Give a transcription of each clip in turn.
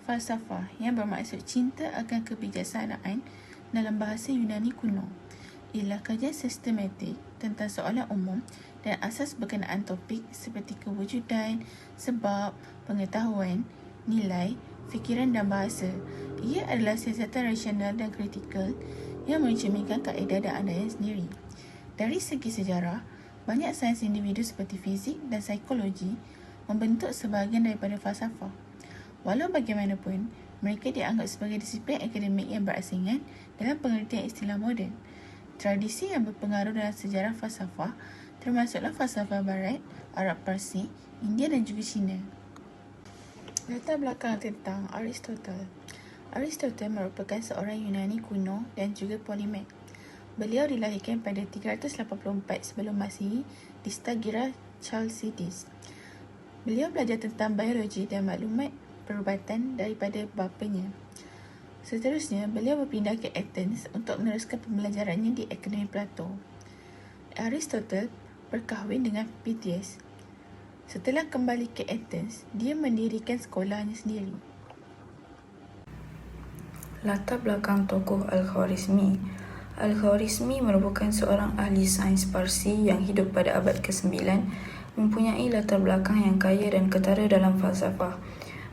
falsafah yang bermaksud cinta akan kebijaksanaan dalam bahasa Yunani kuno ialah kajian sistematik tentang soalan umum dan asas berkenaan topik seperti kewujudan, sebab, pengetahuan, nilai, fikiran dan bahasa. Ia adalah siasatan rasional dan kritikal yang mencerminkan kaedah dan andaian sendiri. Dari segi sejarah, banyak sains individu seperti fizik dan psikologi membentuk sebahagian daripada falsafah. Walau bagaimanapun, mereka dianggap sebagai disiplin akademik yang berasingan dalam pengertian istilah moden. Tradisi yang berpengaruh dalam sejarah falsafah termasuklah falsafah Barat, Arab Parsi, India dan juga Cina. Latar belakang tentang Aristotle. Aristotle merupakan seorang Yunani kuno dan juga polimat. Beliau dilahirkan pada 384 sebelum Masihi di Stagira, Chalcidice. Beliau belajar tentang biologi dan maklumat perubatan daripada bapanya. Seterusnya, beliau berpindah ke Athens untuk meneruskan pembelajarannya di Akademi Plato. Aristotle berkahwin dengan Pythias. Setelah kembali ke Athens, dia mendirikan sekolahnya sendiri. Latar belakang tokoh Al-Khwarizmi. Al-Khwarizmi merupakan seorang ahli sains Parsi yang hidup pada abad ke-9, mempunyai latar belakang yang kaya dan ketara dalam falsafah.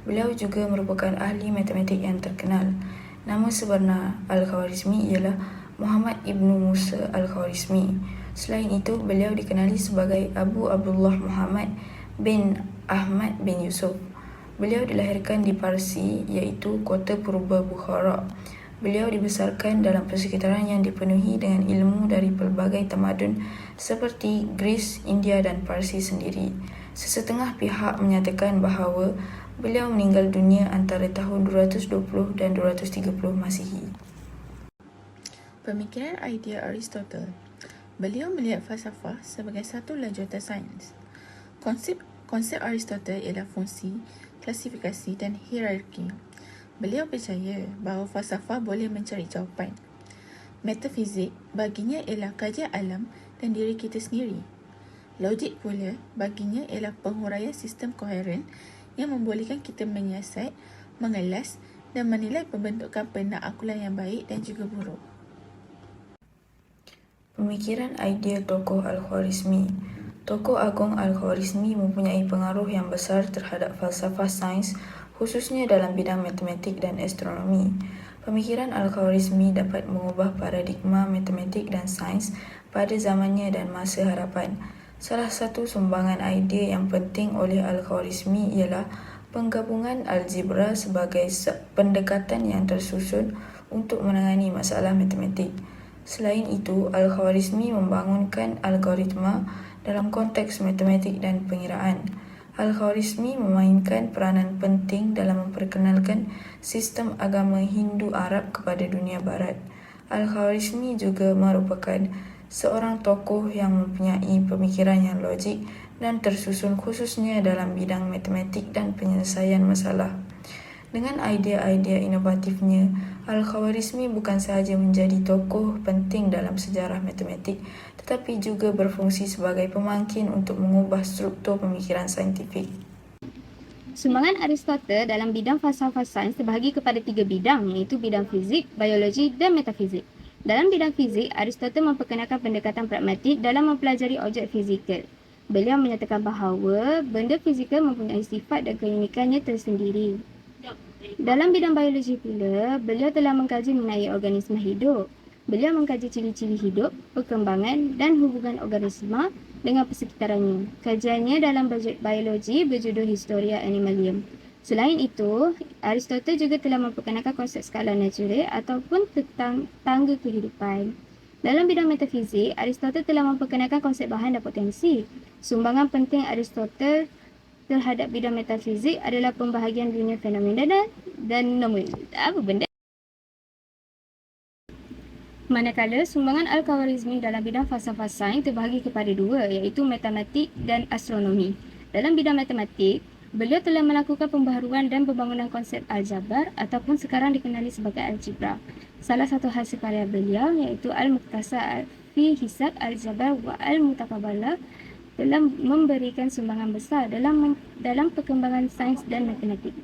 Beliau juga merupakan ahli matematik yang terkenal. Nama sebenar Al-Khwarizmi ialah Muhammad ibnu Musa Al-Khwarizmi. Selain itu, beliau dikenali sebagai Abu Abdullah Muhammad bin Ahmad bin Yusuf. Beliau dilahirkan di Parsi, iaitu kota purba Bukhara. Beliau dibesarkan dalam persekitaran yang dipenuhi dengan ilmu dari pelbagai tamadun seperti Greece, India dan Parsi sendiri. Sesetengah pihak menyatakan bahawa beliau meninggal dunia antara tahun 220 dan 230 Masihi. Pemikiran idea Aristotle. Beliau melihat falsafah sebagai satu lanjutan sains. Konsep Aristotle ialah fungsi, klasifikasi dan hierarki. Beliau percaya bahawa falsafah boleh mencari jawapan. Metafizik baginya ialah kajian alam dan diri kita sendiri. Logik pula baginya ialah penghuraian sistem koheren yang membolehkan kita menyiasat, mengelas dan menilai pembentukan penaklukan yang baik dan juga buruk. Pemikiran idea tokoh Al-Khwarizmi. Tokoh agung Al-Khwarizmi mempunyai pengaruh yang besar terhadap falsafah sains, khususnya dalam bidang matematik dan astronomi. Pemikiran Al-Khwarizmi dapat mengubah paradigma matematik dan sains pada zamannya dan masa hadapan. Salah satu sumbangan idea yang penting oleh Al-Khwarizmi ialah penggabungan algebra sebagai pendekatan yang tersusun untuk menangani masalah matematik. Selain itu, Al-Khwarizmi membangunkan algoritma dalam konteks matematik dan pengiraan. Al-Khwarizmi memainkan peranan penting dalam memperkenalkan sistem agama Hindu Arab kepada dunia barat. Al-Khwarizmi juga merupakan seorang tokoh yang mempunyai pemikiran yang logik dan tersusun khususnya dalam bidang matematik dan penyelesaian masalah. Dengan idea-idea inovatifnya, Al-Khwarizmi bukan sahaja menjadi tokoh penting dalam sejarah matematik, tetapi juga berfungsi sebagai pemangkin untuk mengubah struktur pemikiran saintifik. Sumbangan Aristotle dalam bidang falsafah sains terbahagi kepada 3 bidang, iaitu bidang fizik, biologi dan metafizik. Dalam bidang fizik, Aristotle memperkenalkan pendekatan pragmatik dalam mempelajari objek fizikal. Beliau menyatakan bahawa benda fizikal mempunyai sifat dan keunikannya tersendiri. Dalam bidang biologi pula, beliau telah mengkaji mengenai organisma hidup. Beliau mengkaji ciri-ciri hidup, perkembangan dan hubungan organisma dengan persekitarannya. Kajiannya dalam biologi berjudul Historia Animalium. Selain itu, Aristotle juga telah memperkenalkan konsep skala natural ataupun tangga kehidupan. Dalam bidang metafizik, Aristotle telah memperkenalkan konsep bahan dan potensi. Sumbangan penting Aristotle terhadap bidang metafizik adalah pembahagian dunia fenomena dan benda. Manakala sumbangan Al-Khwarizmi dalam bidang falsafah sains terbahagi kepada 2, iaitu matematik dan astronomi. Dalam bidang matematik, beliau telah melakukan pembaharuan dan pembangunan konsep aljabar ataupun sekarang dikenali sebagai algebra. Salah satu hasil karya beliau iaitu Al-Mukhtasar fi Hisab Al-Jabar wa Al-Mutaqabalah telah memberikan sumbangan besar dalam perkembangan sains dan matematik.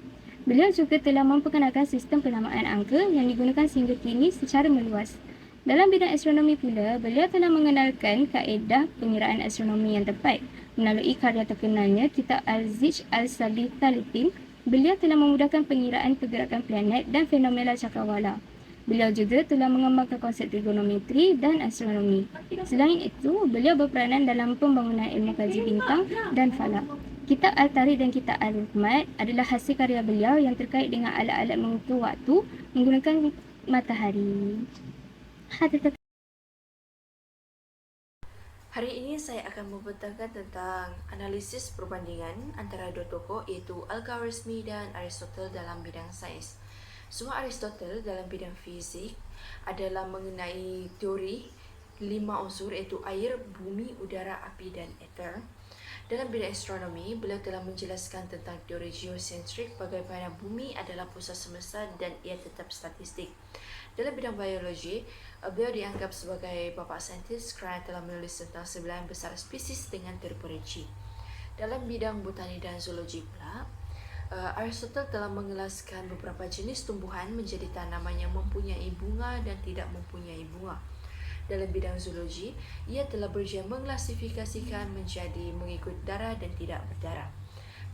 Beliau juga telah memperkenalkan sistem penamaan angka yang digunakan sehingga kini secara meluas. Dalam bidang astronomi pula, beliau telah mengenalkan kaedah pengiraan astronomi yang tepat. Melalui karya terkenalnya, Kitab Al-Zij Al-Sabitalitin, beliau telah memudahkan pengiraan pergerakan planet dan fenomena cakrawala. Beliau juga telah mengembangkan konsep trigonometri dan astronomi. Selain itu, beliau berperanan dalam pembangunan ilmu kaji bintang dan falak. Kitab Al-Tarikh dan Kitab Al-Hikmat adalah hasil karya beliau yang terkait dengan alat-alat mengukur waktu menggunakan matahari. Hari ini saya akan membentangkan tentang analisis perbandingan antara dua tokoh iaitu Al-Khwarizmi dan Aristotle dalam bidang sains. Semua Aristotle dalam bidang fizik adalah mengenai teori 5 unsur iaitu air, bumi, udara, api dan ether. Dalam bidang astronomi, beliau telah menjelaskan tentang teori geosentrik bagaimana bumi adalah pusat semesta dan ia tetap statistik. Dalam bidang biologi, beliau dianggap sebagai bapa saintis kerana telah menulis tentang 9 besar spesies dengan terperinci. Dalam bidang botani dan zoologi pula, Aristotle telah mengelaskan beberapa jenis tumbuhan menjadi tanaman yang mempunyai bunga dan tidak mempunyai bunga. Dalam bidang zoologi, ia telah berjaya mengklasifikasikan menjadi mengikut darah dan tidak berdarah.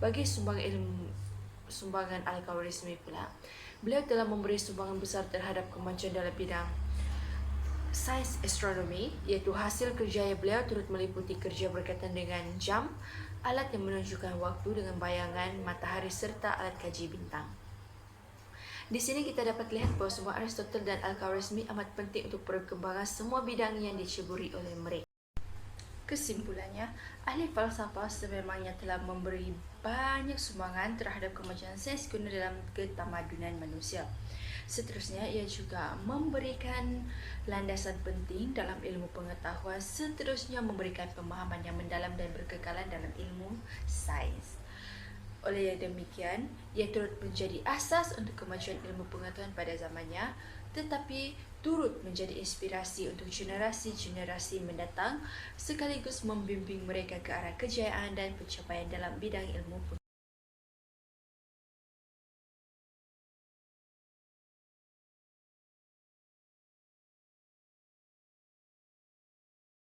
Bagi sumbangan Al-Khwarizmi pula, beliau telah memberi sumbangan besar terhadap kemajuan dalam bidang sains astronomi, iaitu hasil kerjaya beliau turut meliputi kerja berkaitan dengan jam, alat yang menunjukkan waktu dengan bayangan matahari serta alat kaji bintang. Di sini kita dapat lihat bahawa semua Aristotle dan Al-Khwarizmi amat penting untuk perkembangan semua bidang yang diceburi oleh mereka. Kesimpulannya, ahli falsafah sememangnya telah memberi banyak sumbangan terhadap kemajuan sains kuno dalam ketamadunan manusia. Seterusnya, ia juga memberikan landasan penting dalam ilmu pengetahuan, seterusnya memberikan pemahaman yang mendalam dan berkekalan dalam ilmu sains. Oleh yang demikian, ia turut menjadi asas untuk kemajuan ilmu pengetahuan pada zamannya, tetapi turut menjadi inspirasi untuk generasi-generasi mendatang sekaligus membimbing mereka ke arah kejayaan dan pencapaian dalam bidang ilmu pengetahuan.